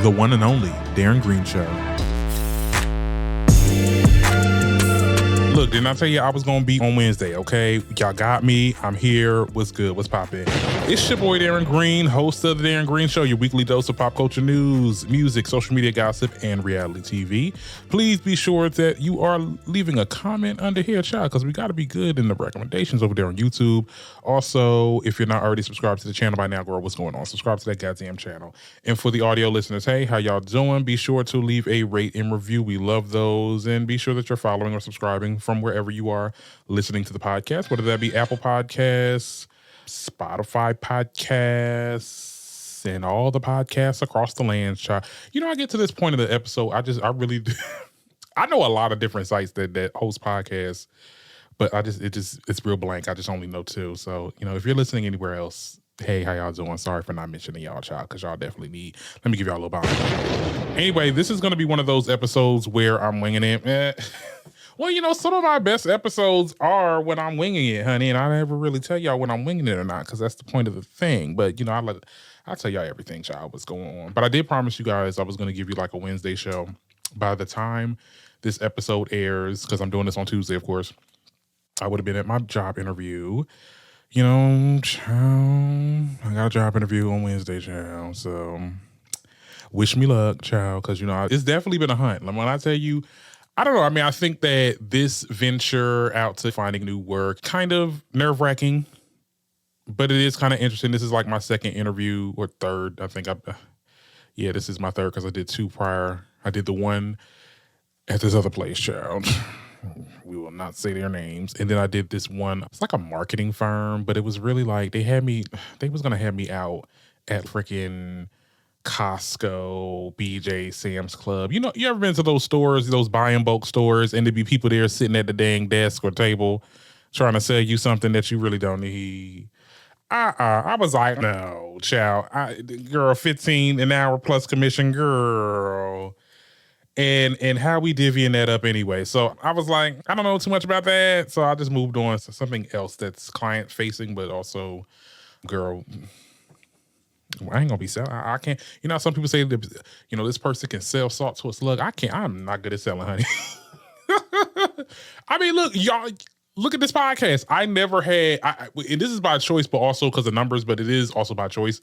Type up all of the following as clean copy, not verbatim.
the one and only Darren Green Show. Look, didn't I tell you I was going to be on Wednesday, okay? Y'all got me. I'm here. What's good? What's poppin'? It's your boy Darren Green, host of the Darren Green Show, your weekly dose of pop culture news, music, social media gossip, and reality TV. Please be sure that you are leaving a comment under here, child, because we got to be good in the recommendations over there on YouTube. Also, if you're not already subscribed to the channel by now, girl, what's going on? Subscribe to that goddamn channel. And for the audio listeners, hey, how y'all doing? Be sure to leave a rate and review. We love those. And be sure that you're following or subscribing from wherever you are listening to the podcast, whether that be Apple Podcasts, Spotify podcasts, and all the podcasts across the land, child. You know, I get to this point of the episode, I really do. I know a lot of different sites that host podcasts, but it's real blank. I just only know two. So, you know, if you're listening anywhere else, hey, how y'all doing? Sorry for not mentioning y'all, child, because y'all definitely need. Let me give y'all a little bounce. Anyway, this is going to be one of those episodes where I'm winging it. Well, you know, some of my best episodes are when I'm winging it, honey, and I never really tell y'all when I'm winging it or not, because that's the point of the thing. But, you know, I'll tell y'all everything, child, what's going on. But I did promise you guys I was going to give you like a Wednesday show. By the time this episode airs, because I'm doing this on Tuesday, of course, I would have been at my job interview. You know, child, I got a job interview on Wednesday, child. So wish me luck, child, because, you know, it's definitely been a hunt. Like, when I tell you, I don't know. I mean, I think that this venture out to finding new work, kind of nerve-wracking, but it is kind of interesting. This is like my second interview or third. I think this is my third because I did two prior. I did the one at this other place, child. We will not say their names. And then I did this one. It's like a marketing firm, but it was really like they was going to have me out at freaking Costco, BJ, Sam's Club. You know, you ever been to those stores, those buy in bulk stores, and there be people there sitting at the dang desk or table trying to sell you something that you really don't need? I was like, no, child. Girl, 15 an hour plus commission, girl. And how we divvying that up anyway. So I was like, I don't know too much about that. So I just moved on to something else that's client facing, but also, girl, I ain't gonna be selling. I can't. You know, some people say that, you know, this person can sell salt to a slug. I can't. I'm not good at selling, honey. I mean, look, y'all, look at this podcast. I never had, and this is by choice, but also because of numbers, but it is also by choice.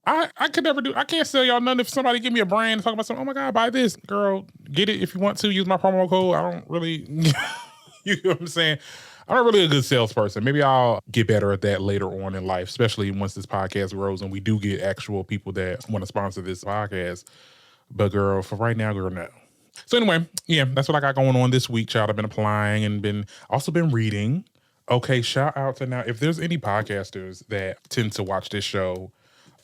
I could never do, I can't sell y'all nothing. If somebody give me a brand and talk about something, oh my God, buy this. Girl, get it if you want to. Use my promo code. I don't really, you know what I'm saying? I'm not really a good salesperson. Maybe I'll get better at that later on in life, especially once this podcast grows and we do get actual people that want to sponsor this podcast. But girl, for right now, girl, no. So anyway, yeah, that's what I got going on this week, child. I've been applying and also been reading. Okay, shout out to now, if there's any podcasters that tend to watch this show,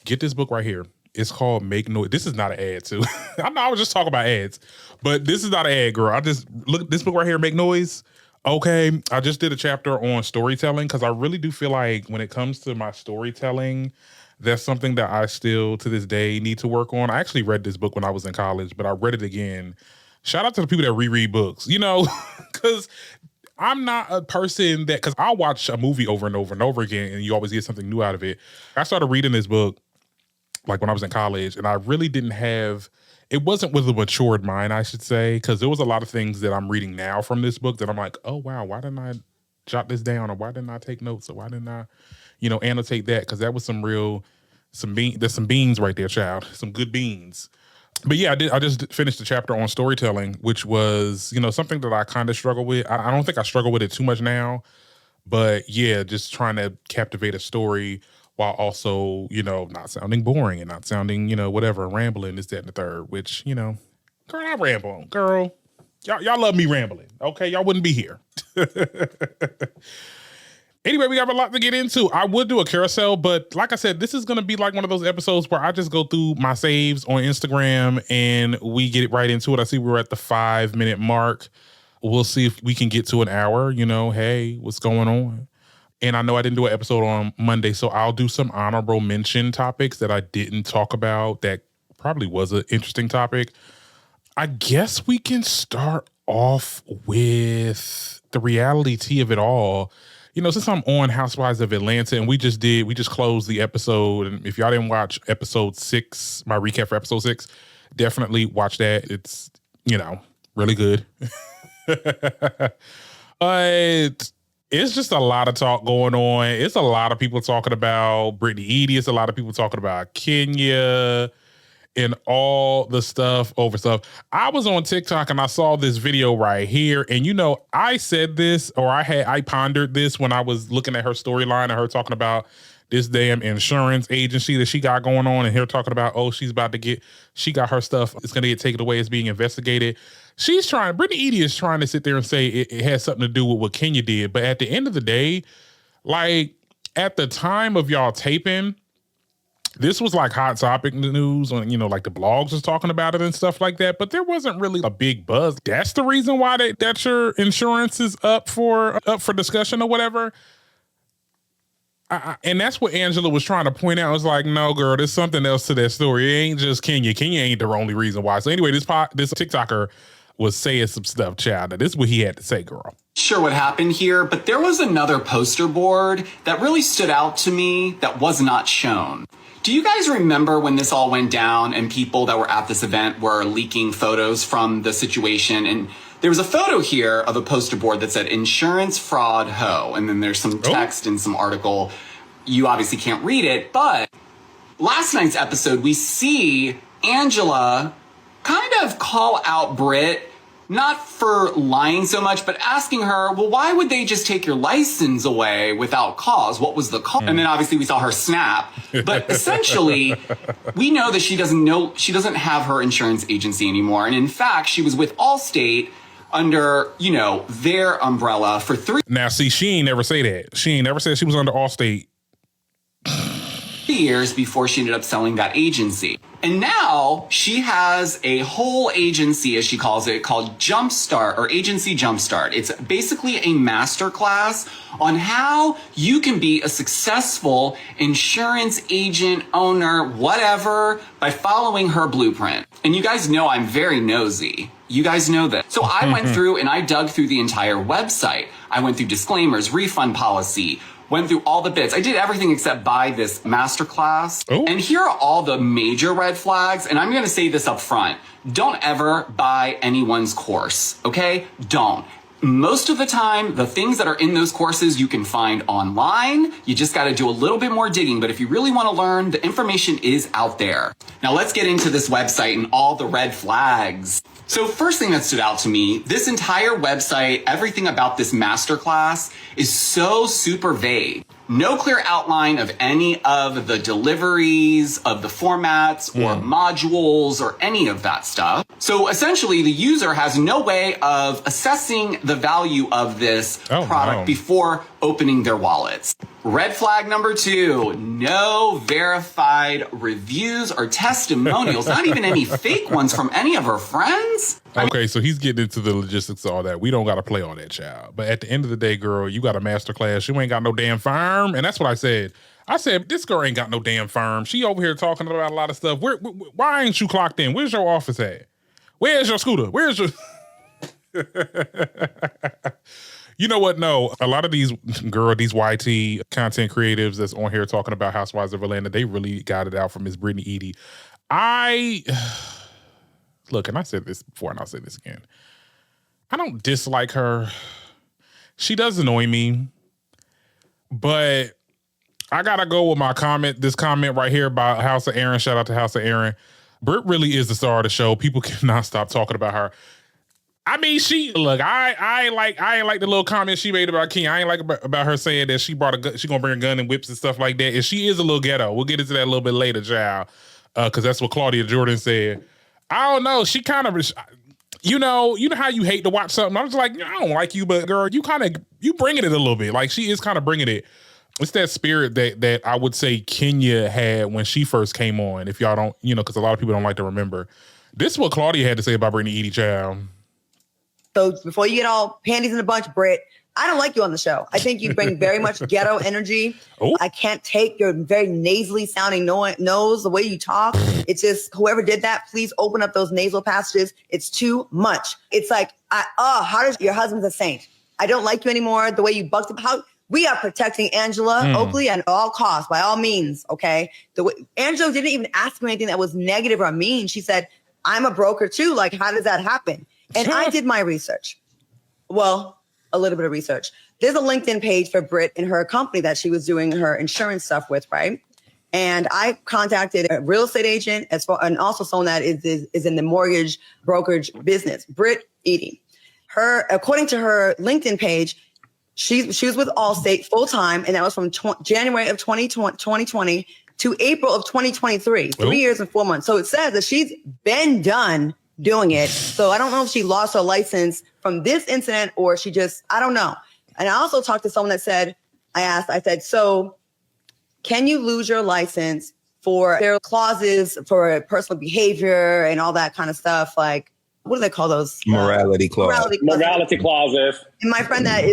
get this book right here. It's called Make Noise. This is not an ad, too. I know I was just talking about ads, but this is not an ad, girl. I just look at this book right here, Make Noise. Okay, I just did a chapter on storytelling because I really do feel like when it comes to my storytelling, that's something that I still to this day need to work on. I actually read this book when I was in college, but I read it again. Shout out to the people that reread books, you know, because I'm not a person that, because I'll watch a movie over and over and over again and you always get something new out of it. I started reading this book like when I was in college and I really didn't have, it wasn't with a matured mind, I should say, because there was a lot of things that I'm reading now from this book that I'm like, oh, wow, why didn't I jot this down? Or why didn't I take notes? Or why didn't I, you know, annotate that? Because that was there's some beans right there, child. Some good beans. But yeah, I just finished the chapter on storytelling, which was, you know, something that I kind of struggle with. I don't think I struggle with it too much now. But yeah, just trying to captivate a story while also, you know, not sounding boring and not sounding, you know, whatever, rambling, this, that, and the third, which, you know, girl, I ramble. Girl, y'all love me rambling, okay? Y'all wouldn't be here. Anyway, we have a lot to get into. I would do a carousel, but like I said, this is going to be like one of those episodes where I just go through my saves on Instagram and we get it right into it. I see we're at the 5-minute mark. We'll see if we can get to an hour, you know, hey, what's going on? And I know I didn't do an episode on Monday, so I'll do some honorable mention topics that I didn't talk about that probably was an interesting topic. I guess we can start off with the reality tea of it all. You know, since I'm on Housewives of Atlanta and we just closed the episode. And if y'all didn't watch episode 6, my recap for episode 6, Definitely watch that. It's, really good. But it's just a lot of talk going on. It's a lot of people talking about Brittany Edie. It's a lot of people talking about Kenya and all the stuff over stuff. I was on TikTok and I saw this video right here. And I said this, or I pondered this when I was looking at her storyline and her talking about this damn insurance agency that she got going on, and her talking about, she got her stuff, it's gonna get taken away, it's being investigated. Brittany Edie is trying to sit there and say it has something to do with what Kenya did. But at the end of the day, like at the time of y'all taping, this was like hot topic news on, like the blogs was talking about it and stuff like that, but there wasn't really a big buzz. That's the reason why that your insurance is up for discussion or whatever. And that's what Angela was trying to point out. It was like, no, girl, there's something else to that story. It ain't just Kenya. Kenya ain't the only reason why. So anyway, this TikToker was saying some stuff, child. This is what he had to say, girl. Sure what happened here, but there was another poster board that really stood out to me that was not shown. Do you guys remember when this all went down and people that were at this event were leaking photos from the situation? And there was a photo here of a poster board that said insurance fraud ho. And then there's some text and some article. You obviously can't read it, but last night's episode, we see Angela kind of call out Britt, not for lying so much, but asking her, well, why would they just take your license away without cause? What was the cause? And then obviously we saw her snap. But essentially, we know that she doesn't have her insurance agency anymore. And in fact, she was with Allstate under, their umbrella for 3 Now, see, she ain't never say that. She ain't never said she was under Allstate. years before she ended up selling that agency. And now she has a whole agency, as she calls it, called Jumpstart, or Agency Jumpstart. It's basically a masterclass on how you can be a successful insurance agent, owner, whatever, by following her blueprint. And you guys know I'm very nosy. You guys know that. So I went through and I dug through the entire website. I went through disclaimers, refund policy, went through all the bits. I did everything except buy this masterclass. Oh. And here are all the major red flags. And I'm going to say this up front. Don't ever buy anyone's course, okay? Don't. Most of the time, the things that are in those courses you can find online. You just got to do a little bit more digging. But if you really want to learn, the information is out there. Now let's get into this website and all the red flags. So first thing that stood out to me, this entire website, everything about this masterclass is so super vague. No clear outline of any of the deliveries, of the formats or modules or any of that stuff. So essentially the user has no way of assessing the value of this product before opening their wallets. Red flag number 2, no verified reviews or testimonials, not even any fake ones from any of her friends. Okay, so he's getting into the logistics of all that. We don't got to play all that, child. But at the end of the day, girl, you got a master class. You ain't got no damn firm. And that's what I said. I said, this girl ain't got no damn firm. She over here talking about a lot of stuff. Why ain't you clocked in? Where's your office at? Where's your scooter? Where's your... You know what? No, a lot of these YT content creatives that's on here talking about Housewives of Atlanta, they really got it out from Miss Brittany Edie. Look, and I said this before and I'll say this again. I don't dislike her. She does annoy me. But I gotta go with my comment, this comment right here by House of Aaron. Shout out to House of Aaron. Britt really is the star of the show. People cannot stop talking about her. I mean, I ain't like the little comment she made about Kenya. I ain't like about her saying that she brought a gun, she gonna bring a gun and whips and stuff like that. And she is a little ghetto. We'll get into that a little bit later, child. Because that's what Claudia Jordan said. I don't know. She kind of, you know how you hate to watch something. I was like, I don't like you, but girl, you bringing it a little bit. Like she is kind of bringing it. It's that spirit that I would say Kenya had when she first came on. If y'all don't, because a lot of people don't like to remember. This is what Claudia had to say about Brittany Edie, child. So before you get all panties in a bunch, Britt, I don't like you on the show. I think you bring very much ghetto energy. Oh. I can't take your very nasally sounding nose, the way you talk. It's just, whoever did that, please open up those nasal passages. It's too much. It's like, how does your husband's a saint? I don't like you anymore. The way you bucked up. How we are protecting Angela Oakley at all costs, by all means. Okay. Angela didn't even ask me anything that was negative or mean. She said, I'm a broker too. Like, how does that happen? And I did my research. Well, a little bit of research. There's a LinkedIn page for Britt and her company that she was doing her insurance stuff with, right? And I contacted a real estate agent and also someone that is in the mortgage brokerage business, Britt Eady. According to her LinkedIn page, she was with Allstate full time, and that was from January of 2020 to April of 2023, 3 years and 4 months. So it says that she's been done doing it. So I don't know if she lost her license from this incident or she just, I don't know. And I also talked to someone that said, I said, so can you lose your license for their clauses for personal behavior and all that kind of stuff? Like, what do they call those? Morality clauses. Morality clauses. And my friend that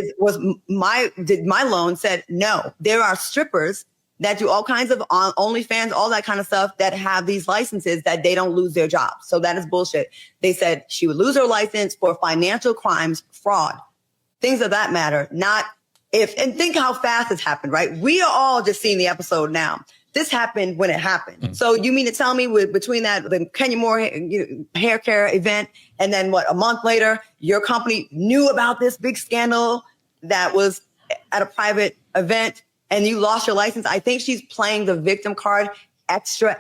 did my loan said, no, there are strippers that do all kinds of OnlyFans, all that kind of stuff that have these licenses that they don't lose their jobs. So that is bullshit. They said she would lose her license for financial crimes, fraud, things of that matter. And think how fast this happened, right? We are all just seeing the episode now. This happened when it happened. Mm-hmm. So you mean to tell me between the Kenya Moore hair care event and then a month later, your company knew about this big scandal that was at a private event and you lost your license? I think she's playing the victim card extra.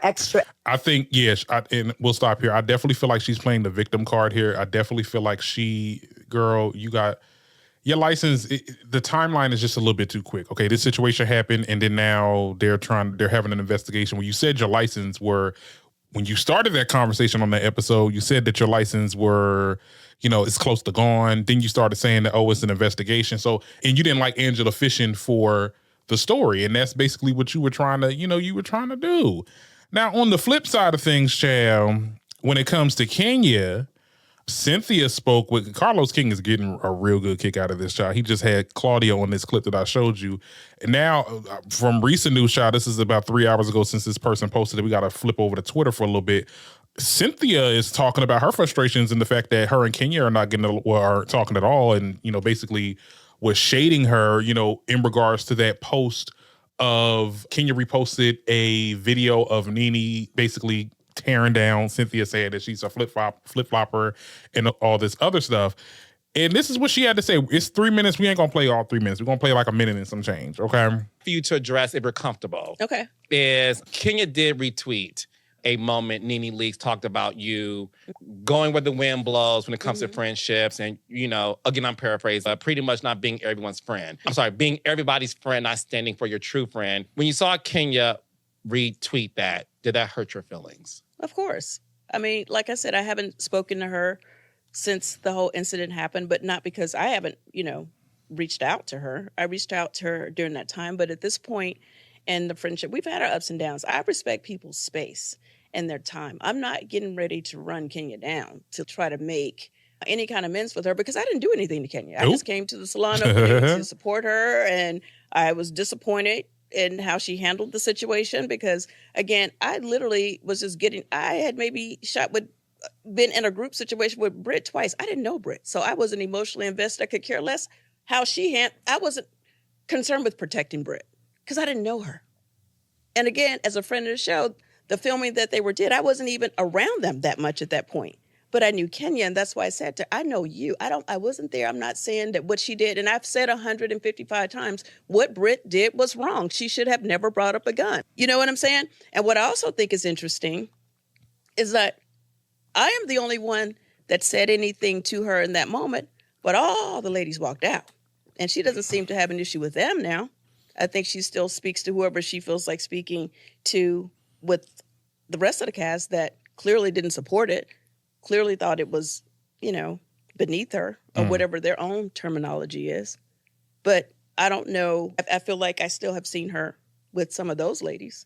I think, yes, and we'll stop here. I definitely feel like she's playing the victim card here. I definitely feel like you got your license. The timeline is just a little bit too quick. Okay, this situation happened, and then now they're having an investigation. When you said your license when you started that conversation on that episode, you said that your license it's close to gone. Then you started saying that, it's an investigation. So, and you didn't like Angela fishing for the story, and that's basically what you were trying to do. Now, on the flip side of things, Chad, when it comes to Kenya, Cynthia spoke with Carlos King is getting a real good kick out of this, child. He just had Claudia on this clip that I showed you. And now, from recent news, child, this is about 3 hours ago since this person posted it. We got to flip over to Twitter for a little bit. Cynthia is talking about her frustrations and the fact that her and Kenya are not are talking at all, and basically was shading her, in regards to that post of Kenya reposted a video of Nene basically tearing down Cynthia, saying that she's a flip-flopper and all this other stuff. And this is what she had to say. It's 3 minutes. We ain't going to play all 3 minutes. We're going to play like a minute and some change, okay? For you to address, if you're comfortable. Okay. Is Kenya did retweet a moment Nene Leakes talked about you going where the wind blows when it comes to friendships. And, again, I'm paraphrasing, pretty much not being everyone's friend. I'm sorry, being everybody's friend, not standing for your true friend. When you saw Kenya retweet that, did that hurt your feelings? Of course. I mean, like I said, I haven't spoken to her since the whole incident happened, but not because I haven't, reached out to her. I reached out to her during that time. But at this point in the friendship, we've had our ups and downs. I respect people's space and their time. I'm not getting ready to run Kenya down to try to make any kind of amends with her because I didn't do anything to Kenya. I just came to the salon to support her, and I was disappointed in how she handled the situation because, again, I literally was just I had maybe been in a group situation with Britt twice. I didn't know Britt, so I wasn't emotionally invested. I could care less how I wasn't concerned with protecting Britt because I didn't know her. And again, as a friend of the show, the filming that they did, I wasn't even around them that much at that point. But I knew Kenya, and that's why I said to her, I know you. I wasn't there. I'm not saying that what she did, and I've said 155 times, what Britt did was wrong. She should have never brought up a gun. You know what I'm saying? And what I also think is interesting is that I am the only one that said anything to her in that moment, but all the ladies walked out. And she doesn't seem to have an issue with them now. I think she still speaks to whoever she feels like speaking to with the rest of the cast that clearly didn't support it, clearly thought it was, beneath her or whatever their own terminology is. But I don't know. I feel like I still have seen her with some of those ladies.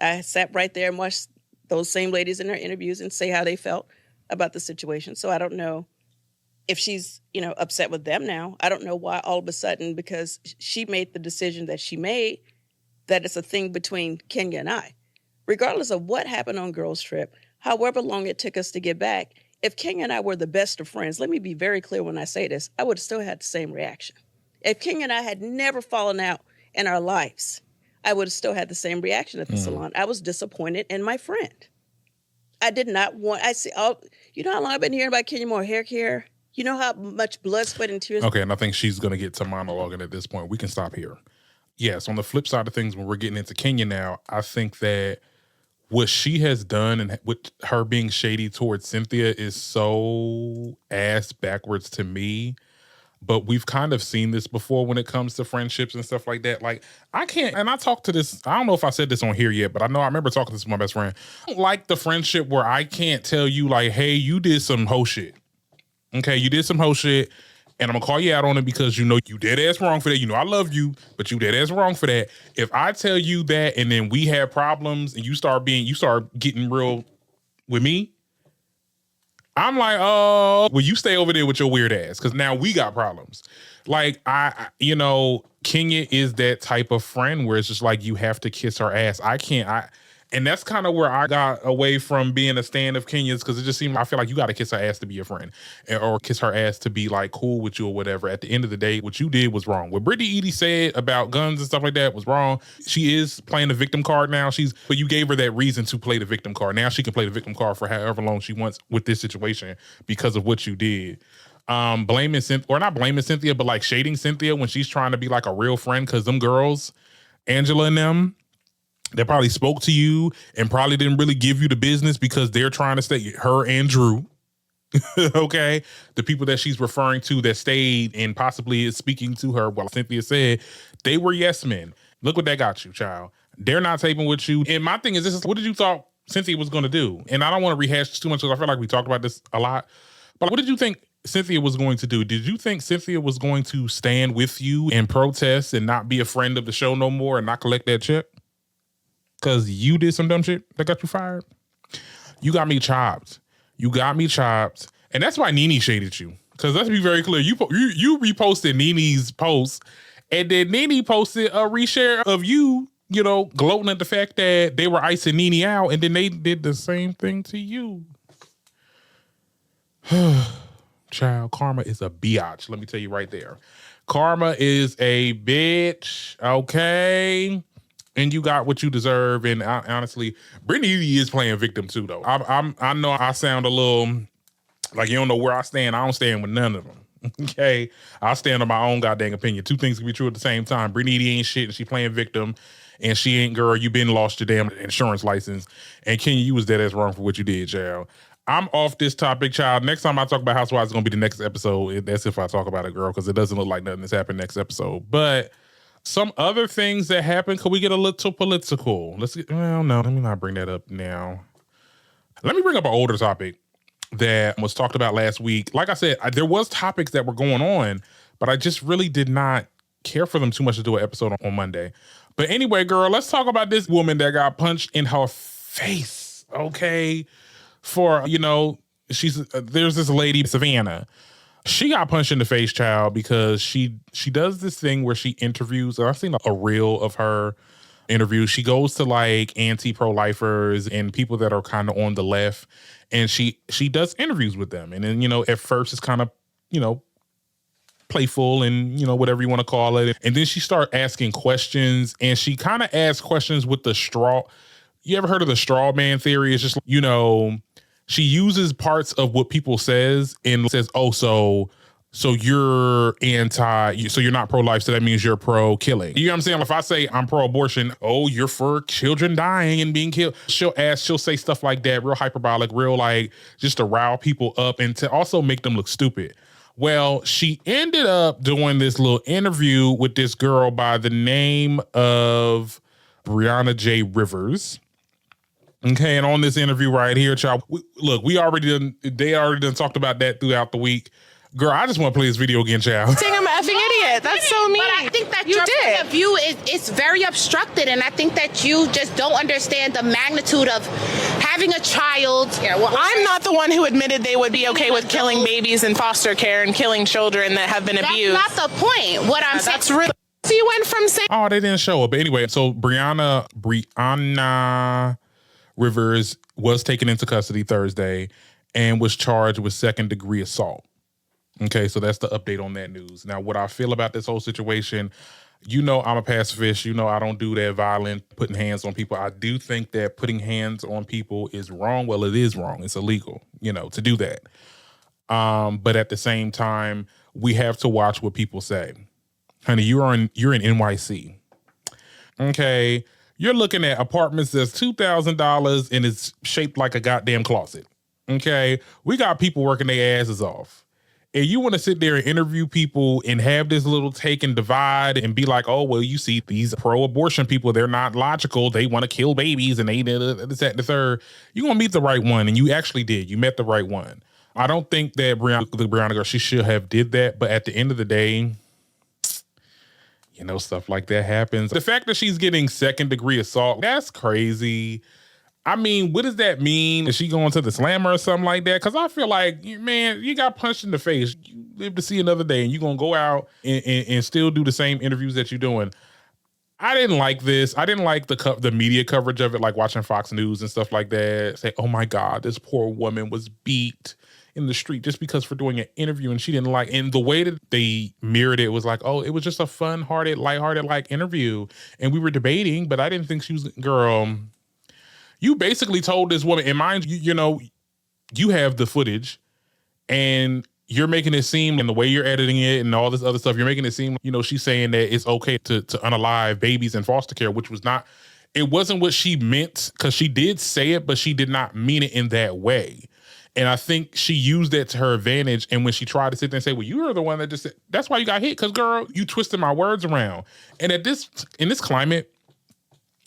I sat right there and watched those same ladies in her interviews and say how they felt about the situation. So I don't know if she's, upset with them now. I don't know why all of a sudden, because she made the decision that she made, that it's a thing between Kenya and I. Regardless of what happened on Girls Trip, however long it took us to get back, if Kenya and I were the best of friends, let me be very clear when I say this, I would have still had the same reaction. If Kenya and I had never fallen out in our lives, I would have still had the same reaction at the salon. I was disappointed in my friend. I did not want. I see. Oh, you know how long I've been hearing about Kenya Moore hair care. You know how much blood, sweat, and tears. Okay, and I think she's gonna get to monologuing at this point. We can stop here. Yes, on the flip side of things, when we're getting into Kenya now, I think that what she has done and with her being shady towards Cynthia is so ass backwards to me. But we've kind of seen this before when it comes to friendships and stuff like that. Like, I can't, and I talked to this, I don't know if I said this on here yet, but I remember talking to this with my best friend. I don't like the friendship where I can't tell you, like, hey, you did some hoe shit. Okay, you did some hoe shit, and I'm gonna call you out on it because you know you dead ass wrong for that. You know I love you, but you dead ass wrong for that. If I tell you that and then we have problems and you start getting real with me, I'm like, oh, well, you stay over there with your weird ass because now we got problems. Like, Kenya is that type of friend where it's just like you have to kiss her ass. And that's kind of where I got away from being a stan of Kenya's because it just seemed, I feel like you got to kiss her ass to be a friend or kiss her ass to be like cool with you or whatever. At the end of the day, what you did was wrong. What Brittany Edie said about guns and stuff like that was wrong. She is playing the victim card now. But you gave her that reason to play the victim card. Now she can play the victim card for however long she wants with this situation because of what you did. Blaming Cynthia, or not blaming Cynthia, but like shading Cynthia when she's trying to be like a real friend because them girls, Angela and them, they probably spoke to you and probably didn't really give you the business because they're trying to stay, her and Drew, okay? The people that she's referring to that stayed and possibly is speaking to her, well, Cynthia said, they were yes men. Look what that got you, child. They're not taping with you. And my thing is, what did you thought Cynthia was going to do? And I don't want to rehash too much because I feel like we talked about this a lot. But what did you think Cynthia was going to do? Did you think Cynthia was going to stand with you and protest and not be a friend of the show no more and not collect that check? Because you did some dumb shit that got you fired? You got me chopped. And that's why Nene shaded you. Because let's be very clear, you reposted Nene's post, and then Nene posted a reshare of you, gloating at the fact that they were icing Nene out, and then they did the same thing to you. Child, karma is a biatch. Let me tell you right there. Karma is a bitch, okay? And you got what you deserve. And honestly, Brittany is playing victim too, though. I know I sound a little like you don't know where I stand. I don't stand with none of them. Okay, I stand on my own goddamn opinion. Two things can be true at the same time. Brittany ain't shit, and she playing victim, and she ain't girl. You been lost your damn insurance license, and Kenya, you was dead ass wrong for what you did, child. I'm off this topic, child. Next time I talk about Housewives is gonna be the next episode. That's if I talk about it, girl, because it doesn't look like nothing that's happened next episode, but. Some other things that happened, could we get a little political? No, let me not bring that up now. Let me bring up an older topic that was talked about last week. Like I said, there was topics that were going on, but I just really did not care for them too much to do an episode on Monday. But anyway, girl, let's talk about this woman that got punched in her face, okay? For, there's this lady, Savannah. She got punched in the face, child, because she does this thing where she interviews. I've seen a reel of her interviews. She goes to like anti-pro-lifers and people that are kind of on the left, and she does interviews with them. And then, at first it's kind of, playful and, whatever you want to call it. And then she started asking questions, and she kind of asked questions with the straw. You ever heard of the straw man theory? It's just, she uses parts of what people says and says, oh, so you're so you're not pro-life, so that means you're pro-killing. You know what I'm saying? If I say I'm pro-abortion, oh, you're for children dying and being killed. She'll say stuff like that, real hyperbolic, real like just to rile people up and to also make them look stupid. Well, she ended up doing this little interview with this girl by the name of Brianna J. Rivers. Okay, and on this interview right here, child, they already done talked about that throughout the week. Girl, I just want to play this video again, child. Saying I'm an effing idiot. That's so mean. But I think that your point of view is very obstructed, and I think that you just don't understand the magnitude of having a child. Yeah, well, I'm not the one who admitted they would be okay with killing babies in foster care and killing children that have been abused. That's not the point. What I'm saying. That's really. So you went from saying. Oh, they didn't show it. But anyway, so Brianna Rivers was taken into custody Thursday and was charged with second-degree assault. Okay, so that's the update on that news. Now, what I feel about this whole situation, You know I'm a pacifist. You know I don't do that violent, putting hands on people. I do think that putting hands on people is wrong. Well, it is wrong. It's illegal, to do that. But at the same time, we have to watch what people say. Honey, you're in NYC. Okay. You're looking at apartments that's $2,000 and it's shaped like a goddamn closet. Okay. We got people working their asses off. And you want to sit there and interview people and have this little take and divide and be like, oh, well, you see these pro-abortion people, they're not logical. They want to kill babies and they this, that, and the third. You're going to meet the right one. And you actually did. You met the right one. I don't think that the Brianna girl, she should have did that. But at the end of the day, stuff like that happens. The fact that she's getting second-degree assault, that's crazy. I mean, what does that mean? Is she going to the slammer or something like that? Because I feel like, man, you got punched in the face. You live to see another day, and you're going to go out and still do the same interviews that you're doing. I didn't like this. I didn't like the media coverage of it, like watching Fox News and stuff like that. Say, oh, my God, this poor woman was beat in the street just because for doing an interview and she didn't like. And the way that they mirrored it was like, oh, it was just a fun-hearted, lighthearted interview. And we were debating, but I didn't think she was, girl. You basically told this woman, and mind you, you have the footage and you're making it seem, and the way you're editing it and all this other stuff, you're making it seem, she's saying that it's okay to unalive babies in foster care, which was not, it wasn't what she meant, because she did say it, but she did not mean it in that way. And I think she used that to her advantage. And when she tried to sit there and say, well, you were the one that just said, that's why you got hit, because, girl, you twisted my words around. And in this climate,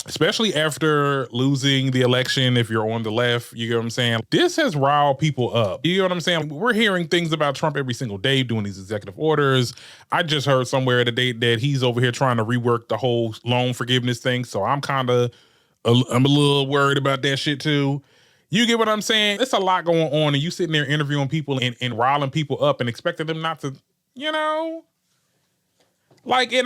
especially after losing the election, if you're on the left, you get what I'm saying? This has riled people up. You know what I'm saying? We're hearing things about Trump every single day doing these executive orders. I just heard somewhere today that he's over here trying to rework the whole loan forgiveness thing. So I'm a little worried about that shit too. You get what I'm saying? It's a lot going on, and you sitting there interviewing people and riling people up and expecting them not to, and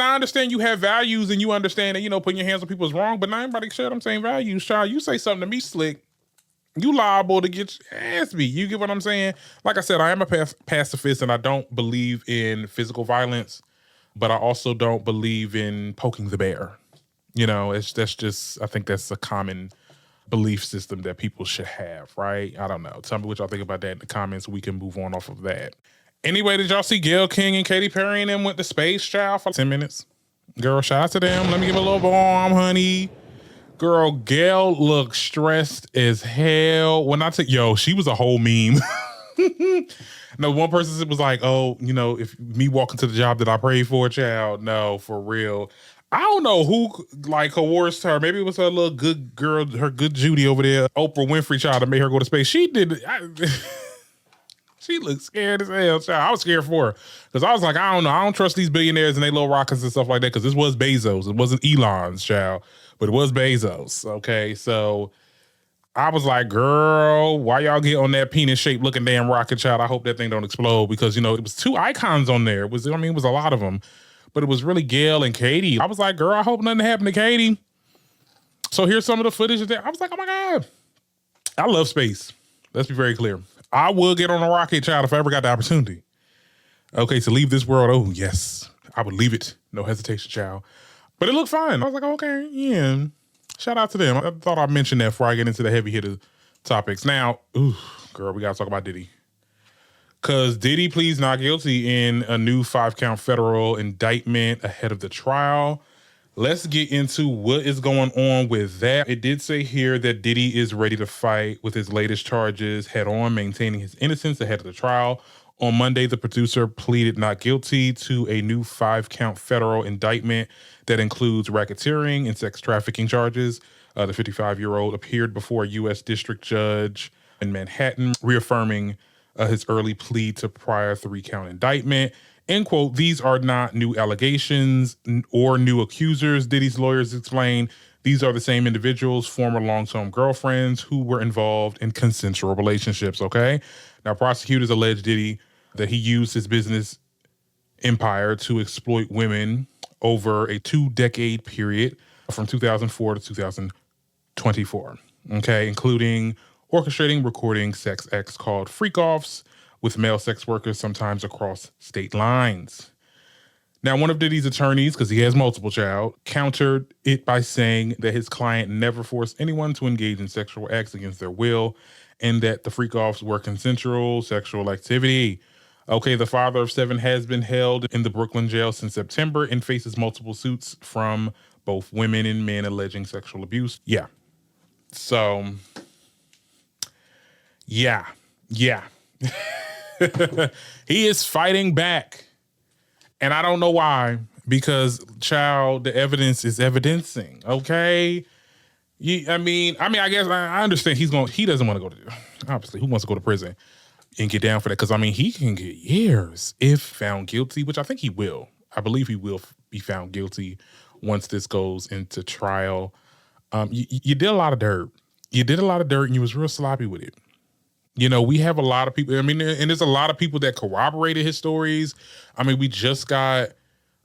I understand you have values and you understand that, putting your hands on people is wrong, but not everybody shared them same values, child. You say something to me slick, you liable to get your ass beat. You get what I'm saying? Like I said, I am a pacifist and I don't believe in physical violence, but I also don't believe in poking the bear. I think that's a common belief system that people should have, right? I don't know. Tell me what y'all think about that in the comments. We can move on off of that. Anyway, did y'all see Gayle King and Katy Perry and them went to space, child, for 10 minutes? Girl, shout out to them. Let me give a little bomb, honey. Girl, Gayle looked stressed as hell. When I she was a whole meme. No, one person was like, oh, if me walking to the job that I prayed for, child, no, for real. I don't know who coerced her. Maybe it was her little good girl, her good Judy over there, Oprah Winfrey, child, that made her go to space. She did. She looked scared as hell, child. I was scared for her because I was like, I don't know. I don't trust these billionaires and they little rockets and stuff like that, because this was Bezos. It wasn't Elon's, child, but it was Bezos. Okay, so I was like, girl, why y'all get on that penis-shaped looking damn rocket, child? I hope that thing don't explode, because, it was two icons on there. It was a lot of them. But it was really Gayle and Katy. I was like, girl, I hope nothing happened to Katy. So here's some of the footage of that. I was like, oh my God. I love space. Let's be very clear. I would get on a rocket, child, if I ever got the opportunity. Okay, so leave this world. Oh, yes. I would leave it. No hesitation, child. But it looked fine. I was like, okay, yeah. Shout out to them. I thought I'd mention that before I get into the heavy hitter topics. Now, girl, we got to talk about Diddy. Because Diddy pleads not guilty in a new 5-count federal indictment ahead of the trial. Let's get into what is going on with that. It did say here that Diddy is ready to fight with his latest charges head on, maintaining his innocence ahead of the trial. On Monday, the producer pleaded not guilty to a new 5-count federal indictment that includes racketeering and sex trafficking charges. The 55-year-old appeared before a U.S. district judge in Manhattan, reaffirming his early plea to prior 3-count indictment. End quote. These are not new allegations or new accusers, Diddy's lawyers explained. These are the same individuals, former long-term girlfriends who were involved in consensual relationships, okay? Now, prosecutors allege Diddy that he used his business empire to exploit women over a 2-decade period from 2004 to 2024, okay, including orchestrating, recording sex acts called freak-offs with male sex workers, sometimes across state lines. Now, one of Diddy's attorneys, because he has multiple child, countered it by saying that his client never forced anyone to engage in sexual acts against their will and that the freak-offs were consensual sexual activity. Okay, the father of 7 has been held in the Brooklyn jail since September and faces multiple suits from both women and men alleging sexual abuse. Yeah. So, yeah. He is fighting back. And I don't know why, because, child, the evidence is evidencing, okay? I guess I understand he doesn't want to go to, obviously, who wants to go to prison and get down for that? Because, he can get years if found guilty, which I think he will. I believe he will be found guilty once this goes into trial. You did a lot of dirt. You did a lot of dirt and you was real sloppy with it. We have a lot of people, and there's a lot of people that corroborated his stories. We just got,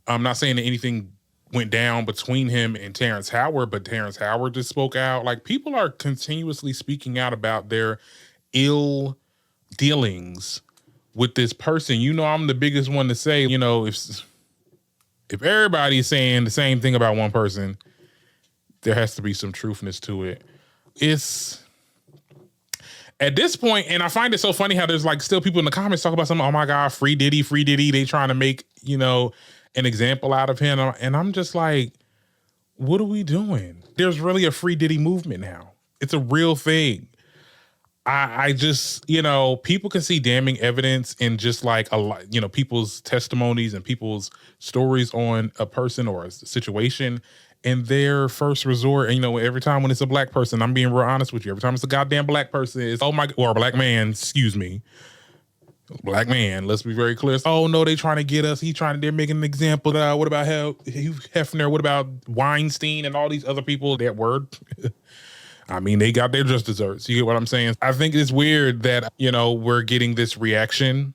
I'm not saying that anything went down between him and Terrence Howard, but Terrence Howard just spoke out. Like, people are continuously speaking out about their ill dealings with this person. I'm the biggest one to say, if everybody's saying the same thing about one person, there has to be some truthness to it. It's at this point, and I find it so funny how there's like still people in the comments talk about something, oh my God, free Diddy. They trying to make, an example out of him. And I'm just like, what are we doing? There's really a free Diddy movement now. It's a real thing. I just, people can see damning evidence in just like a lot, people's testimonies and people's stories on a person or a situation. And their first resort, and every time when it's a black person, I'm being real honest with you. Every time it's a goddamn black person, it's or a black man, excuse me. Black man, let's be very clear. Oh no, they trying to get us. They're making an example. What about Hugh Hefner? What about Weinstein and all these other people? That word. They got their just desserts. You get what I'm saying? I think it's weird that, we're getting this reaction,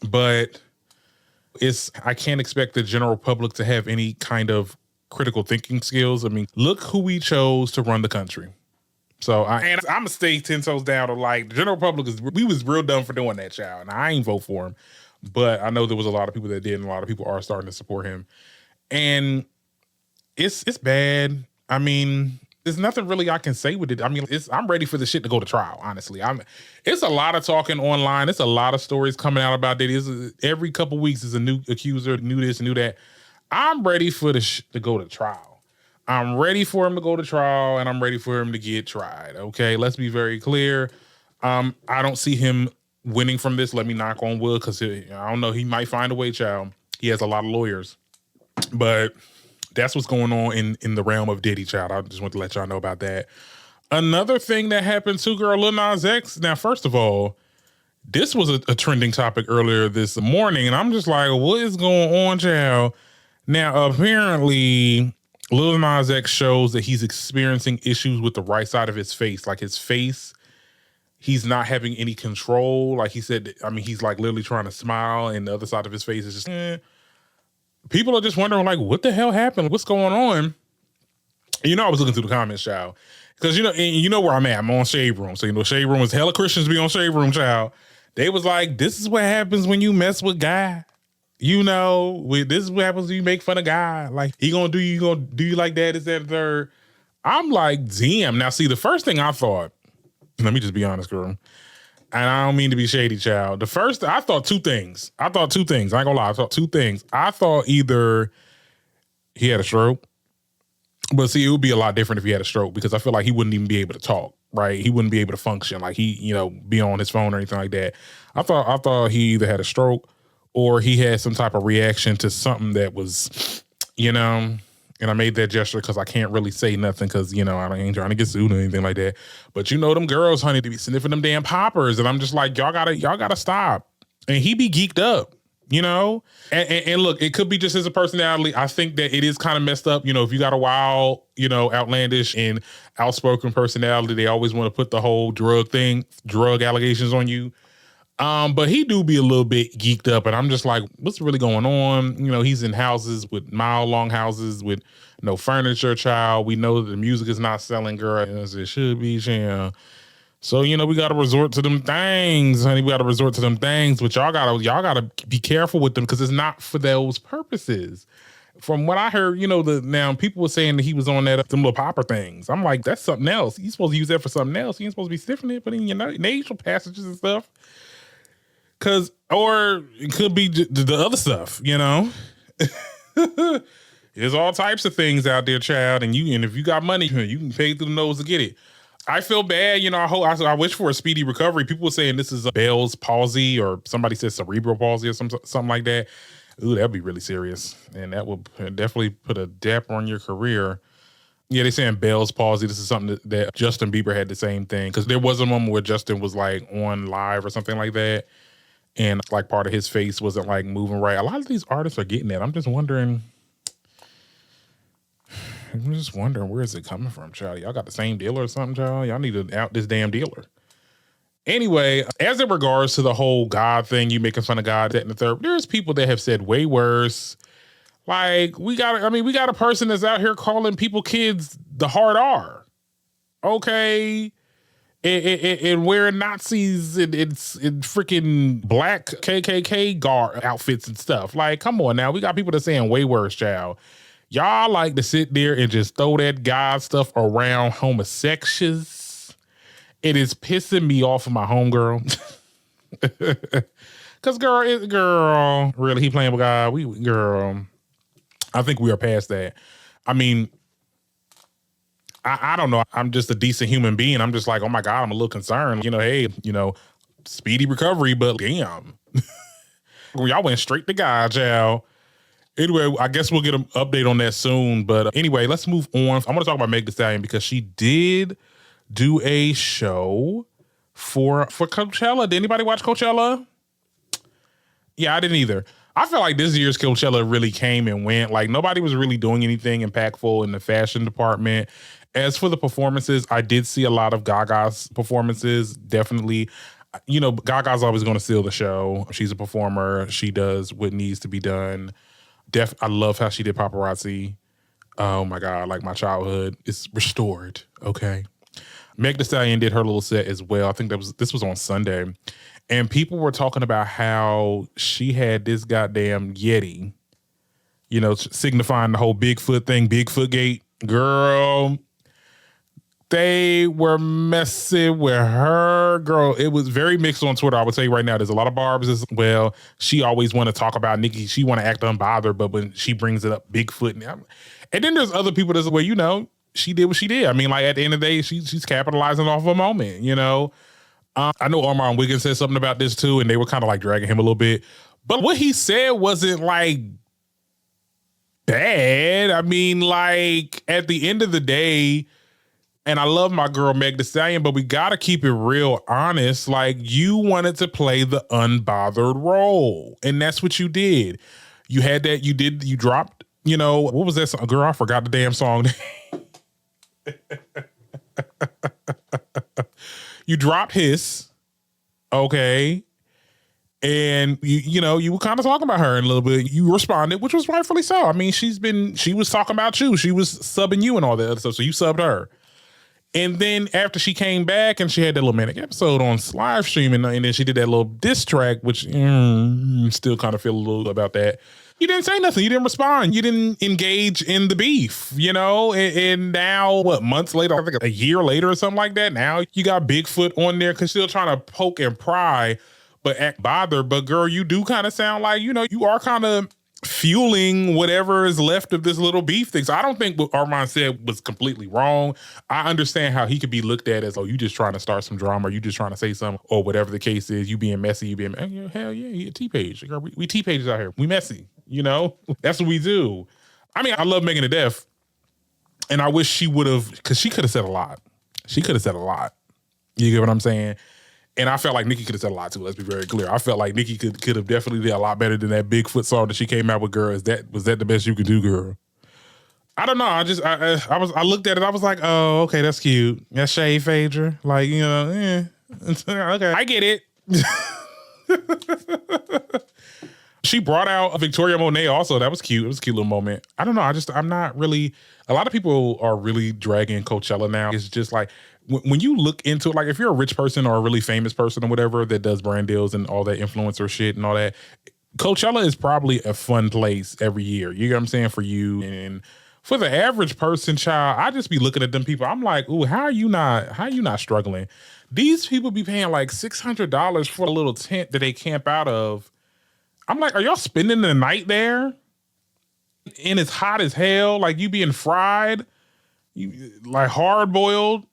but I can't expect the general public to have any kind of critical thinking skills. Look who we chose to run the country. So I'm gonna stay 10 toes down to like the general public we was real dumb for doing that, child. And I ain't vote for him, but I know there was a lot of people that did, and a lot of people are starting to support him. And it's bad. There's nothing really I can say with it. I'm ready for the shit to go to trial, honestly. It's a lot of talking online. It's a lot of stories coming out about that. Every couple weeks is a new accuser, new this, new that. I'm ready for to go to trial. I'm ready for him to go to trial, and I'm ready for him to get tried. Okay, let's be very clear. I don't see him winning from this. Let me knock on wood, because I don't know. He might find a way, child. He has a lot of lawyers, but that's what's going on in the realm of Diddy, child. I just want to let y'all know about that. Another thing that happened to Lil Nas X. Now, first of all, this was a trending topic earlier this morning, and I'm just like, what is going on, child? Now, apparently, Lil Nas X shows that he's experiencing issues with the right side of his face. Like his face, he's not having any control. Like he said, he's like literally trying to smile, and the other side of his face is just, People are just wondering, like, what the hell happened? What's going on? I was looking through the comments, child. Because, where I'm at. I'm on Shade Room. So, Shade Room is hella Christians be on Shade Room, child. They was like, this is what happens when you mess with God. This is what happens when you make fun of God. Like, he gonna do you like that, is that, third. I'm like, damn. Now, see, the first thing I thought, let me just be honest, girl. And I don't mean to be shady, child. I thought two things. I ain't gonna lie. I thought two things. I thought either he had a stroke, but see, it would be a lot different if he had a stroke, because I feel like he wouldn't even be able to talk, right? He wouldn't be able to function, like he, be on his phone or anything like that. I thought he either had a stroke or he had some type of reaction to something that was, and I made that gesture because I can't really say nothing because, I ain't trying to get sued or anything like that. But them girls, honey, they be sniffing them damn poppers. And I'm just like, y'all gotta stop. And he be geeked up, And look, it could be just his personality. I think that it is kind of messed up. If you got a wild, outlandish and outspoken personality, they always want to put the whole drug allegations on you. But he do be a little bit geeked up, and I'm just like, what's really going on? He's in houses with mile-long houses with no furniture, child. We know that the music is not selling, girl, as it should be, child. So, we got to resort to them things, honey. We got to resort to them things, but y'all gotta be careful with them because it's not for those purposes. From what I heard, now people were saying that he was on them little popper things. I'm like, that's something else. You're supposed to use that for something else. You ain't supposed to be sniffing it, but in your nasal passages and stuff. Or it could be the other stuff, There's all types of things out there, child, and if you got money, you can pay through the nose to get it. I feel bad, I wish for a speedy recovery. People were saying this is a Bell's palsy, or somebody said cerebral palsy or something like that. Ooh, that'd be really serious, and that would definitely put a damper on your career. Yeah, they're saying Bell's palsy. This is something that Justin Bieber had the same thing, because there was a moment where Justin was like on live or something like that, and like part of his face wasn't like moving right. A lot of these artists are getting that. I'm just wondering where is it coming from, child? Y'all got the same dealer or something, child? Y'all need to out this damn dealer. Anyway, as in regards to the whole God thing, you making fun of God, that and the third, there's people that have said way worse. Like, we got a person that's out here calling people kids the hard R. Okay. And wearing Nazis in freaking black KKK guard outfits and stuff. Like, come on now. We got people that's saying way worse, child. Y'all like to sit there and just throw that God stuff around homosexuals. It is pissing me off of my homegirl. Cause girl, really, he playing with God. Girl, I think we are past that. I mean, I don't know. I'm just a decent human being. I'm just like, oh my God, I'm a little concerned. Hey, speedy recovery, but damn. Y'all went straight to God, y'all. Anyway, I guess we'll get an update on that soon. But anyway, let's move on. I'm going to talk about Meg Thee Stallion because she did do a show for Coachella. Did anybody watch Coachella? Yeah, I didn't either. I feel like this year's Coachella really came and went. Like, nobody was really doing anything impactful in the fashion department. As for the performances, I did see a lot of Gaga's performances. Definitely. Gaga's always going to steal the show. She's a performer. She does what needs to be done. I love how she did Paparazzi. Oh my God, like my childhood is restored. Okay. Meg Thee Stallion did her little set as well. I think this was on Sunday. And people were talking about how she had this goddamn Yeti, signifying the whole Bigfoot thing, Bigfoot gate. Girl, they were messing with her. Girl, it was very mixed on Twitter. I would tell you right now, there's a lot of barbs as well. She always want to talk about Nicki. She want to act unbothered, but when she brings it up, Bigfoot. And then there's other people that's where, she did what she did. I mean, like, at the end of the day, she's capitalizing off of a moment, I know Armand Wiggins said something about this too, and they were kind of like dragging him a little bit. But what he said wasn't like bad. I mean, like, at the end of the day, and I love my girl Meg Thee Stallion, but we got to keep it real honest. Like, you wanted to play the unbothered role, and that's what you did. You had that, you dropped, what was that song? Girl, I forgot the damn song. You dropped Hiss, okay, and you were kind of talking about her in a little bit. You responded, which was rightfully so. I mean, she was talking about you. She was subbing you and all that other stuff, so you subbed her. And then after she came back and she had that little manic episode on live streaming, and then she did that little diss track, which still kind of feel a little about that. You didn't say nothing. You didn't respond. You didn't engage in the beef, and now, months later, I think a year later or something like that, now you got Bigfoot on there because still trying to poke and pry, but act bothered. But girl, you do kind of sound like, you are kind of fueling whatever is left of this little beef thing. So I don't think what Armand said was completely wrong. I understand how he could be looked at as, oh, you just trying to start some drama, or you just trying to say something, or whatever the case is, you being messy, hell yeah, you a T-page. We T-pages out here. We messy, That's what we do. I mean, I love Megan to death, and I wish she would have, because she could have said a lot. You get what I'm saying? And I felt like Nicki could have said a lot too. Let's be very clear. I felt like Nicki could have definitely did a lot better than that Bigfoot song that she came out with. Girl, was that the best you could do, girl? I don't know. I looked at it. I was like, oh, okay, that's cute. That's Shade Phaedra. Like, okay, I get it. She brought out Victoria Monet also. That was cute. It was a cute little moment. I don't know. I'm not really, a lot of people are really dragging Coachella now. It's just like, when you look into it, like if you're a rich person or a really famous person or whatever that does brand deals and all that influencer shit and all that, Coachella is probably a fun place every year. You know what I'm saying? For you. And for the average person, child, I just be looking at them people. I'm like, ooh, how are you not struggling? These people be paying like $600 for a little tent that they camp out of. I'm like, are y'all spending the night there? And it's hot as hell. Like you being fried, you like hard boiled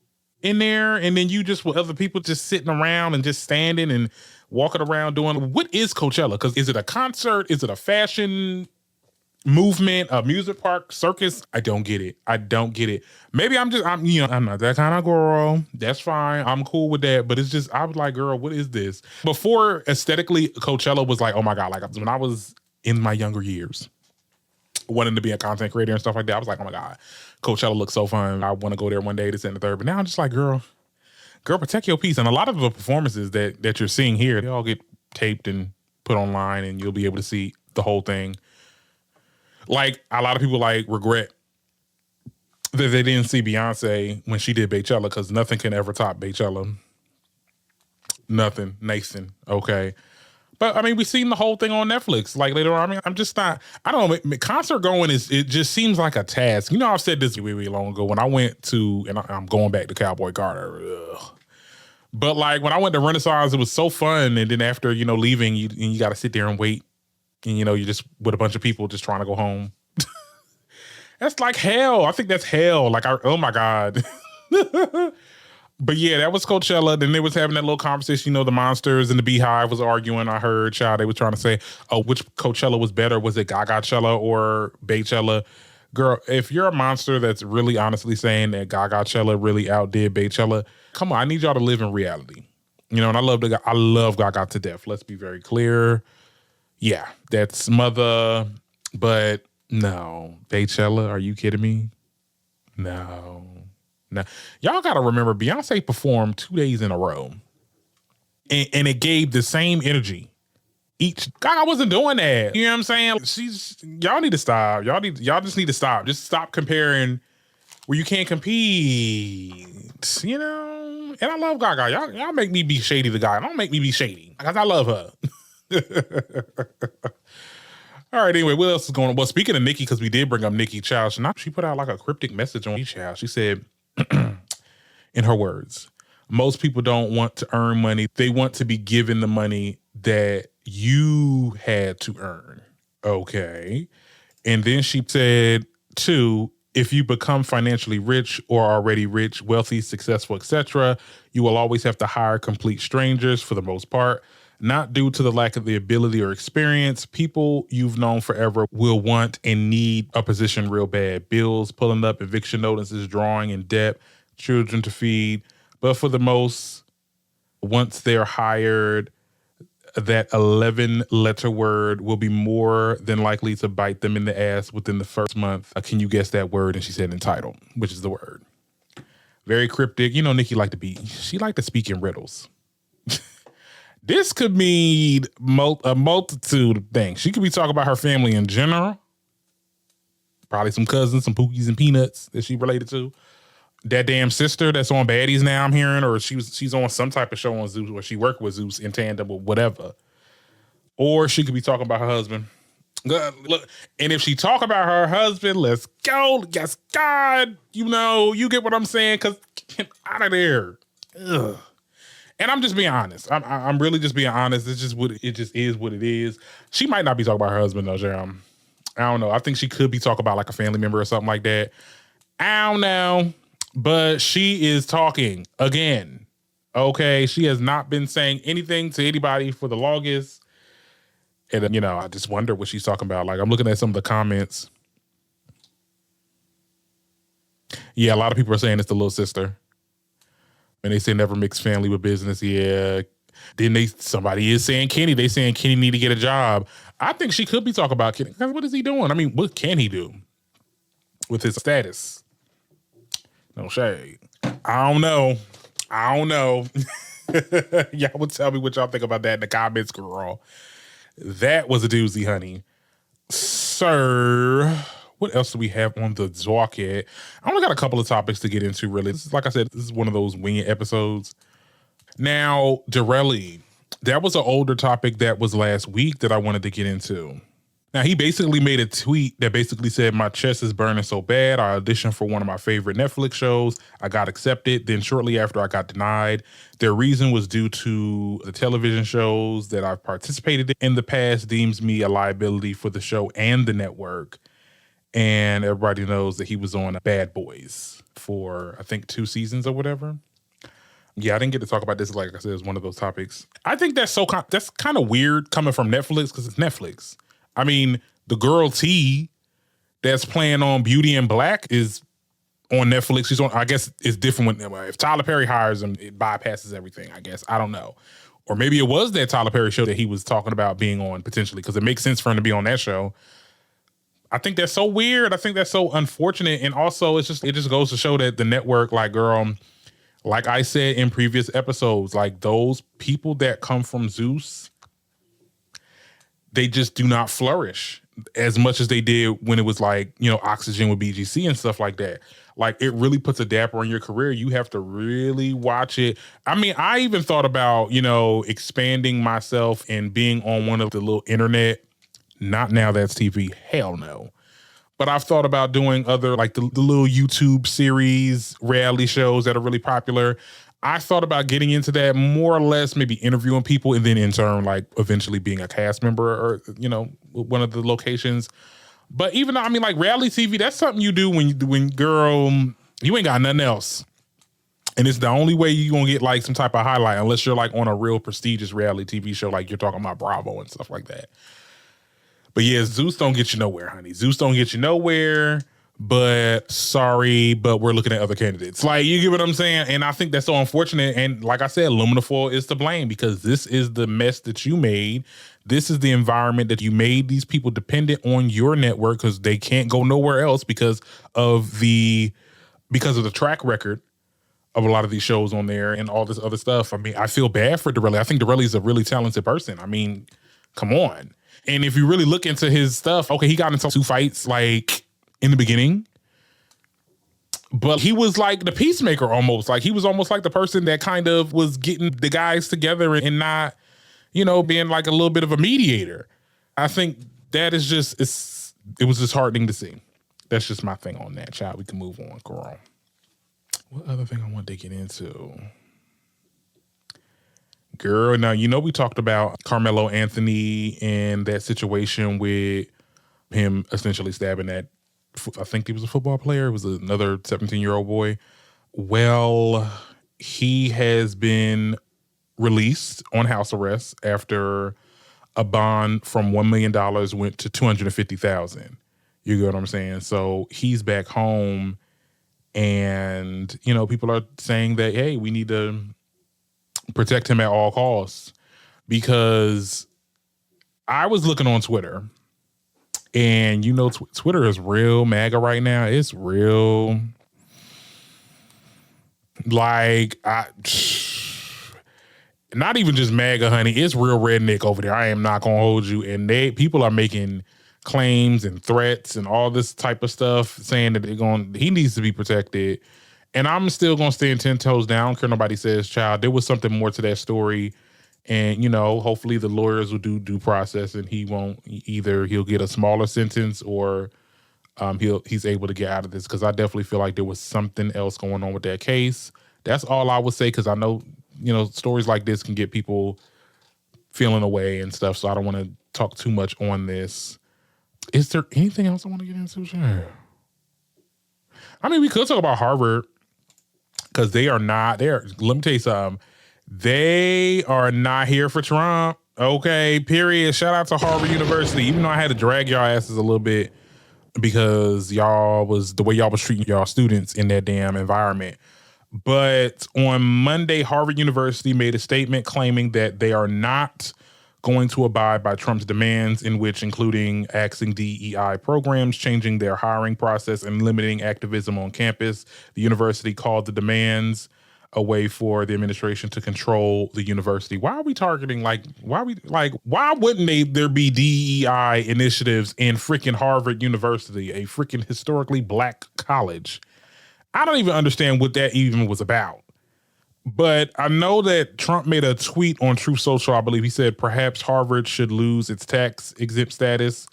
in there. And then you just with other people just sitting around and just standing and walking around doing, what is Coachella? Because is it a concert? Is it a fashion movement, a music park, circus? I don't get it. Maybe I'm not that kind of girl. That's fine. I'm cool with that. But it's just, I was like, girl, what is this? Before aesthetically, Coachella was like, oh my God, like when I was in my younger years, wanting to be a content creator and stuff like that, I was like, oh my God, Coachella looks so fun. I want to go there one day, this and the third. But now I'm just like, girl, protect your peace. And a lot of the performances that you're seeing here, they all get taped and put online and you'll be able to see the whole thing. Like a lot of people like regret that they didn't see Beyonce when she did Beychella because nothing can ever top Beychella. Nothing. Nathan. Okay. But I mean, we've seen the whole thing on Netflix. Like later on, I mean, I'm just not, I don't know, concert going it just seems like a task. You know, I've said this way long ago when I went to, and I'm going back to Cowboy Carter. Ugh. But like when I went to Renaissance, it was so fun. And then after, leaving, you got to sit there and wait. And, you're just with a bunch of people just trying to go home. That's like hell. I think that's hell. Like, oh my God. But yeah, that was Coachella. Then they was having that little conversation, the Monsters and the Beehive was arguing. I heard, child, they were trying to say, oh, which Coachella was better? Was it Gagachella or Beychella? Girl, if you're a monster that's really honestly saying that Gagachella really outdid Beychella, come on, I need y'all to live in reality. And I love Gaga to death. Let's be very clear. Yeah, that's mother, but no. Beychella, are you kidding me? No. Y'all got to remember, Beyonce performed 2 days in a row. And it gave the same energy. Gaga wasn't doing that. You know what I'm saying? Y'all need to stop. Y'all just need to stop. Just stop comparing where you can't compete. And I love Gaga. Y'all make me be shady to Gaga. Don't make me be shady. Because I love her. All right, anyway, what else is going on? Well, speaking of Nicki, because we did bring up Nicki, child, she put out like a cryptic message on child. She said, in her words, most people don't want to earn money. They want to be given the money that you had to earn. Okay. And then she said, too, if you become financially rich or already rich, wealthy, successful, etc., you will always have to hire complete strangers for the most part. Not due to the lack of the ability or experience. People you've known forever will want and need a position real bad. Bills pulling up, eviction notices, drawing in debt, children to feed. But for the most, once they're hired, that 11-letter word will be more than likely to bite them in the ass within the first month. Can you guess that word? And she said entitled, which is the word. Very cryptic. Nicki liked to speak in riddles. This could mean a multitude of things. She could be talking about her family in general. Probably some cousins, some Pookies and Peanuts that she related to. That damn sister that's on Baddies now, I'm hearing, or she's on some type of show on Zeus where she worked with Zeus in tandem with whatever. Or she could be talking about her husband. Look, and if she talk about her husband, let's go. Yes, God, you get what I'm saying? Because get out of there. Ugh. And I'm just being honest. I'm really just being honest. It's just it just is what it is. She might not be talking about her husband though, Jerem. I don't know. I think she could be talking about like a family member or something like that. I don't know. But she is talking again. Okay. She has not been saying anything to anybody for the longest. And I just wonder what she's talking about. Like I'm looking at some of the comments. Yeah, a lot of people are saying it's the little sister. And they say never mix family with business. Yeah. Then somebody is saying Kenny. They saying Kenny need to get a job. I think she could be talking about Kenny. Because what is he doing? I mean, what can he do with his status? No shade. I don't know. Y'all would tell me what y'all think about that in the comments, girl. That was a doozy, honey. Sir, What else do we have on the docket? I only got a couple of topics to get into, really. Like I said, this is one of those winged episodes. Now, Dorelli, that was an older topic that was last week that I wanted to get into. Now, he basically made a tweet that basically said, my chest is burning so bad. I auditioned for one of my favorite Netflix shows. I got accepted. Then shortly after I got denied. Their reason was due to the television shows that I've participated in the past deems me a liability for the show and the network. And everybody knows that he was on Bad Boys for, I think, 2 seasons or whatever. Yeah, I didn't get to talk about this. Like I said, it's one of those topics. I think that's kind of weird coming from Netflix because it's Netflix. I mean, the girl T that's playing on Beauty and Black is on Netflix. She's on, I guess it's different if Tyler Perry hires him, it bypasses everything, I guess. I don't know. Or maybe it was that Tyler Perry show that he was talking about being on potentially, because it makes sense for him to be on that show. I think that's so weird. I think that's so unfortunate. And also it just goes to show that the network, like, girl, like I said in previous episodes, like those people that come from Zeus, they just do not flourish as much as they did when it was like, you know, Oxygen with BGC and stuff like that. Like, it really puts a dapper on your career. You have to really watch it. I mean, I even thought about, you know, expanding myself and being on one of the little internet, not Now That's TV, hell no. But I've thought about doing other, like the little YouTube series, reality shows that are really popular. I thought about getting into that, more or less maybe interviewing people and then in turn, like, eventually being a cast member or, you know, one of the locations. But even though, I mean, like, reality TV, that's something you do when girl, you ain't got nothing else. And it's the only way you're going to get like some type of highlight, unless you're like on a real prestigious reality TV show, like you're talking about Bravo and stuff like that. But yeah, Zeus don't get you nowhere, honey. Zeus don't get you nowhere. But sorry, but we're looking at other candidates. Like, you get what I'm saying? And I think that's so unfortunate. And like I said, Luminifoil is to blame because this is the mess that you made. This is the environment that you made these people dependent on your network because they can't go nowhere else because of the track record of a lot of these shows on there and all this other stuff. I mean, I feel bad for Dorelli. I think Dorelli is a really talented person. I mean, come on. And if you really look into his stuff, okay, he got into 2 fights, like, in the beginning, but he was like the peacemaker almost. Like, he was almost like the person that kind of was getting the guys together and not, you know, being like a little bit of a mediator. I think that is just, it was disheartening to see. That's just my thing on that, child. We can move on, girl. What other thing I want to get into? Girl, now, you know, we talked about Carmelo Anthony and that situation with him essentially stabbing that, I think he was a football player. It was another 17-year-old boy. Well, he has been released on house arrest after a bond from $1 million went to $250,000. You get what I'm saying? So he's back home and, you know, people are saying that, hey, we need to protect him at all costs, because I was looking on Twitter. And, you know, Twitter is real MAGA right now. It's real, like, not even just MAGA, honey. It's real redneck over there. I am not going to hold you. And people are making claims and threats and all this type of stuff, saying that he needs to be protected. And I'm still going to stand 10 toes down. I don't care what nobody says, child. There was something more to that story. And, you know, hopefully the lawyers will do due process and he'll get a smaller sentence or he's able to get out of this, because I definitely feel like there was something else going on with that case. That's all I would say, because I know, you know, stories like this can get people feeling away and stuff, so I don't want to talk too much on this. Is there anything else I want to get into? Sure. I mean, we could talk about Harvard, because let me tell you something. They are not here for Trump. Okay, period. Shout out to Harvard University. Even though I had to drag y'all asses a little bit because the way y'all was treating y'all students in that damn environment. But on Monday, Harvard University made a statement claiming that they are not going to abide by Trump's demands, in which including axing DEI programs, changing their hiring process, and limiting activism on campus. The university called the demands a way for the administration to control the university. Why are we targeting, why wouldn't there be DEI initiatives in freaking Harvard University, a freaking historically black college? I don't even understand what that even was about. But I know that Trump made a tweet on Truth Social, I believe. He said perhaps Harvard should lose its tax exempt status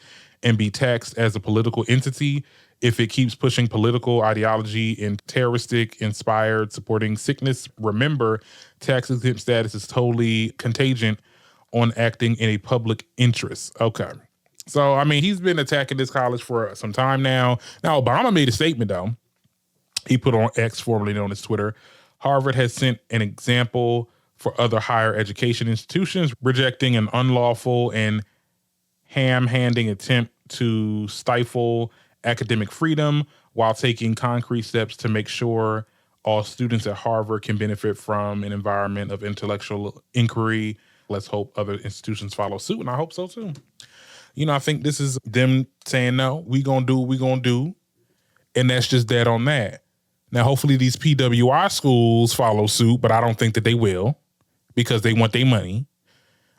and be taxed as a political entity if it keeps pushing political ideology and terroristic inspired supporting sickness. Remember, tax exempt status is totally contingent on acting in a public interest. Okay. So, I mean, he's been attacking this college for some time now. Now, Obama made a statement, though. He put on X, formerly known as Twitter, Harvard has sent an example for other higher education institutions, rejecting an unlawful and ham-handing attempt to stifle academic freedom while taking concrete steps to make sure all students at Harvard can benefit from an environment of intellectual inquiry. Let's hope other institutions follow suit, and I hope so too. You know, I think this is them saying, no, we gonna do what we gonna do, and that's just that on that. Now, hopefully these PWI schools follow suit, but I don't think that they will because they want their money.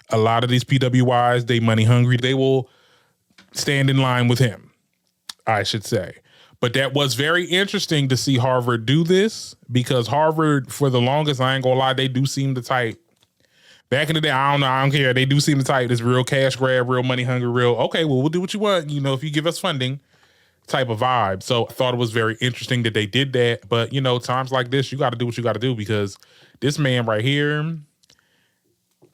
A lot of these PWIs, they money hungry. They will stand in line with him, I should say. But that was very interesting to see Harvard do this because Harvard, for the longest, I ain't gonna lie, they do seem the type. Back in the day, I don't care. They do seem the type that's real cash grab, real money hungry, real, okay, well, we'll do what you want, you know, if you give us funding type of vibe. So I thought it was very interesting that they did that. But, you know, times like this, you got to do what you got to do because this man right here,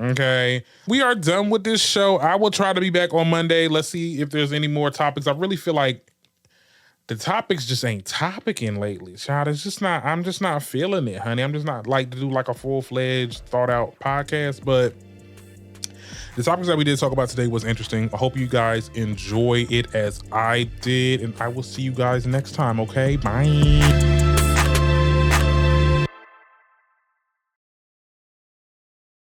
okay, we are done with this show. I will try to be back on Monday. Let's see if there's any more topics. I really feel like the topics just ain't topicing lately, child. It's just not, I'm just not feeling it, honey. I'm just not like to do like a full-fledged, thought-out podcast, but the topics that we did talk about today was interesting. I hope you guys enjoy it as I did, and I will see you guys next time, okay? Bye.